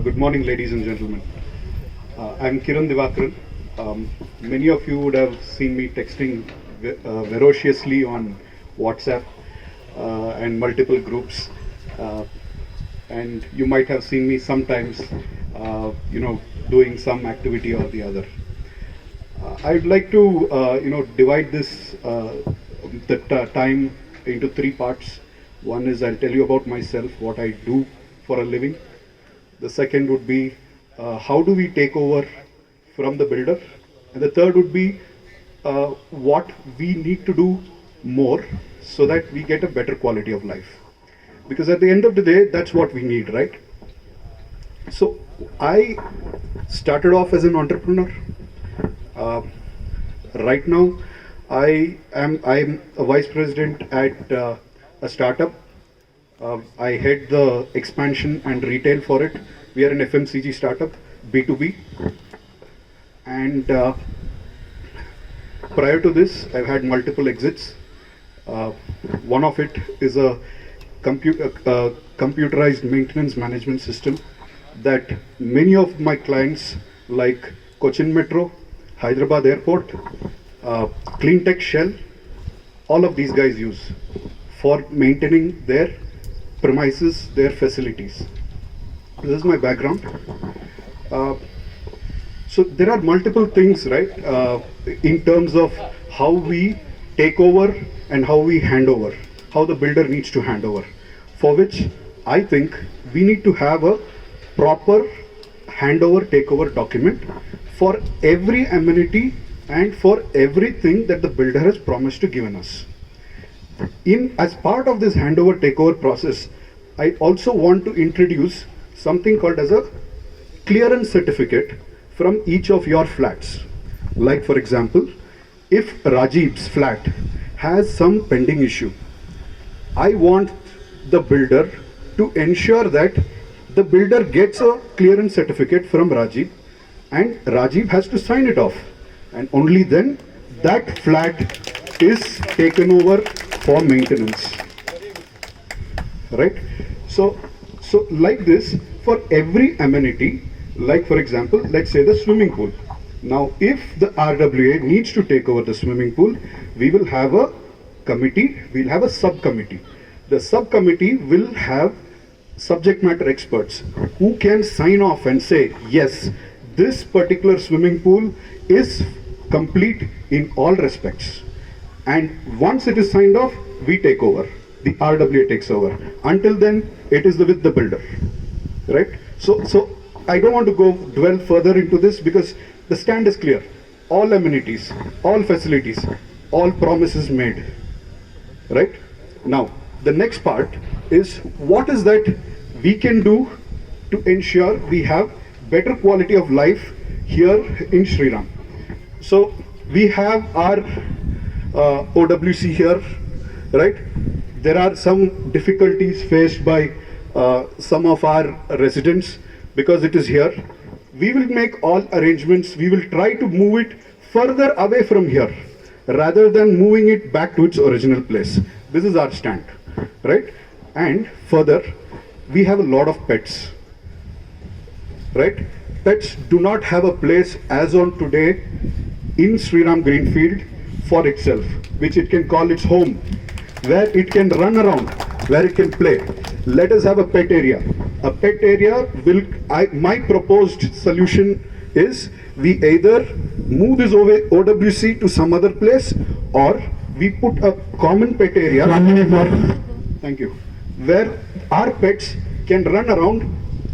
Good morning, ladies and gentlemen. I'm Kiran Divakaran. Many of you would have seen me texting ferociously on WhatsApp and multiple groups. Uh, and you might have seen me sometimes, doing some activity or the other. I'd like to, divide this time into three parts. One is I'll tell you about myself, what I do for a living. The second would be how do we take over from the builder, and the third would be what we need to do more so that we get a better quality of life. Because at the end of the day, that's what we need, right? So I started off as an entrepreneur. Right now, I'm a vice president at a startup. I head the expansion and retail for it. We are an FMCG startup, B2B. And prior to this, I've had multiple exits. One of it is a computerized maintenance management system that many of my clients like Cochin Metro, Hyderabad Airport, Cleantech Shell, all of these guys use for maintaining their premises, their facilities. This is my background. So there are multiple things, right, in terms of how we take over and how we hand over, how the builder needs to hand over, for which I think we need to have a proper handover takeover document for every amenity and for everything that the builder has promised to given us. As part of this handover takeover process, I also want to introduce something called as a clearance certificate from each of your flats. Like for example, if Rajiv's flat has some pending issue, I want the builder to ensure that the builder gets a clearance certificate from Rajiv and Rajiv has to sign it off, and only then that flat is taken over for maintenance, right? So like this, for every amenity, like for example, let's say the swimming pool. Now if the RWA needs to take over the swimming pool, we will have a committee, we'll have a subcommittee. The subcommittee will have subject matter experts who can sign off and say, yes, this particular swimming pool is complete in all respects. And once it is signed off, we take over. The RWA takes over. Until then, it is with the builder, right? So I don't want to dwell further into this because the stand is clear. All amenities, all facilities, all promises made, right? Now, the next part is what is that we can do to ensure we have better quality of life here in Sriram. So we have our OWC here, right? There are some difficulties faced by some of our residents because it is here. We will make all arrangements. We will try to move it further away from here rather than moving it back to its original place. This is our stand, right? And further, we have a lot of pets, right? Pets do not have a place as on today in Sriram Greenfield for itself, which it can call its home, where it can run around, where it can play. Let us have a pet area. A pet area my proposed solution is we either move this OWC to some other place or we put a common pet area. 1 minute more. Thank you. Where our pets can run around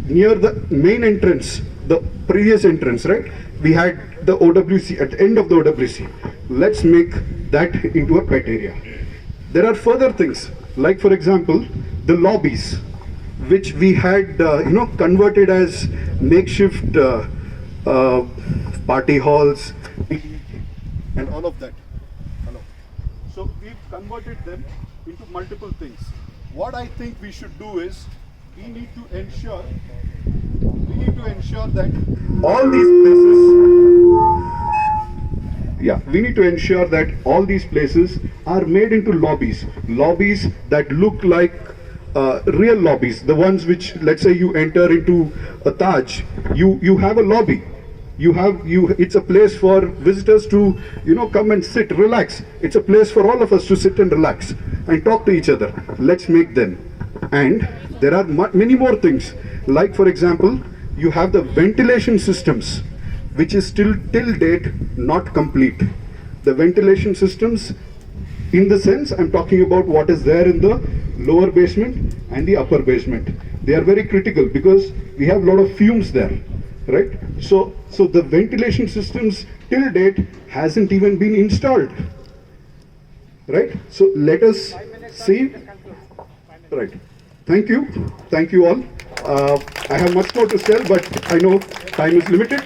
near the main entrance, the previous entrance, right? We had the OWC at the end of the OWC. Let's make that into a pet area. There are further things, like for example, the lobbies, which we had converted as makeshift party halls and all of that. Hello. So we've converted them into multiple things. What I think we should do is we need to ensure that all these places, we need to ensure that all these places are made into lobbies that look like real lobbies, the ones which, let's say you enter into a Taj, you have a lobby. It's a place for visitors to, come and sit, relax. It's a place for all of us to sit and relax and talk to each other. Let's make them. And there are many more things. Like, for example, you have the ventilation systems, which is still till date not complete. The ventilation systems, in the sense, I'm talking about what is there in the lower basement and the upper basement. They are very critical because we have a lot of fumes there, right? So the ventilation systems till date hasn't even been installed, right? So let us see, right? Thank you all. I have much more to say, but I know time is limited.